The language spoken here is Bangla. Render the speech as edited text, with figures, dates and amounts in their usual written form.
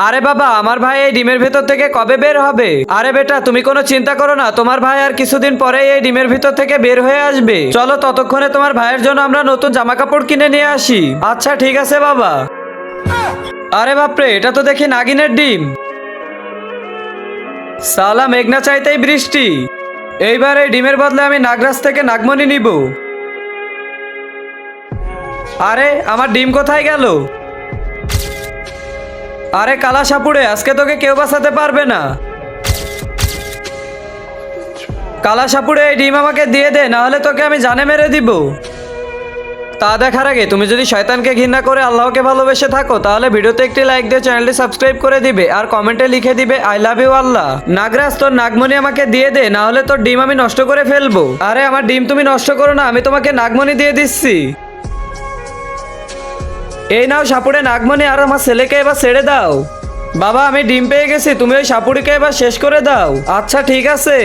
আরে বাবা, আমার ভাই এই ডিমের ভেতর থেকে কবে বের হবে? আরে বেটা, তুমি কোনো চিন্তা করো না, তোমার ভাই আর কিছুদিন পরেই এই ডিমের ভিতর থেকে বের হয়ে আসবে। চলো ততক্ষণে তোমার ভাইয়ের জন্য আমরা নতুন জামা কাপড় কিনে নিয়ে আসি। আচ্ছা ঠিক আছে বাবা। আরে বাপরে, এটা তো দেখি নাগিনের ডিম। সালা, মেঘনা চাইতেই বৃষ্টি। এইবার এই ডিমের বদলে আমি নাগরাজ থেকে নাগমণি নিব। আরে আমার ডিম কোথায় গেল? আরে কালা সাপুড়ে, আজকে তোকে কেউ বাঁচাতে পারবে না। কালা সাপুড়ে, এই ডিম আমাকে দিয়ে দে, না হলে তোকে আমি জানে মেরে দিব। তা দেখার আগে তুমি যদি শয়তানকে ঘৃণা করে আল্লাহকে ভালোবেসে থাকো, তাহলে ভিডিওতে একটি লাইক দিয়ে চ্যানেলটি সাবস্ক্রাইব করে দিবে আর কমেন্টে লিখে দিবে আই লাভ ইউ আল্লাহ। নাগরাজ, তোর নাগমণি আমাকে দিয়ে দে, না হলে তোর ডিম আমি নষ্ট করে ফেলবো। আরে আমার ডিম তুমি নষ্ট করো না, আমি তোমাকে নাগমণি দিয়ে দিচ্ছি। এই নাও সাপুড়ে নাগমণি, আর আমার ছেলেকে এবার ছেড়ে দাও। বাবা, আমি ডিম পেয়ে গেছি, তুমি ওই সাপুড়িকে এবার শেষ করে দাও। আচ্ছা ঠিক আছে।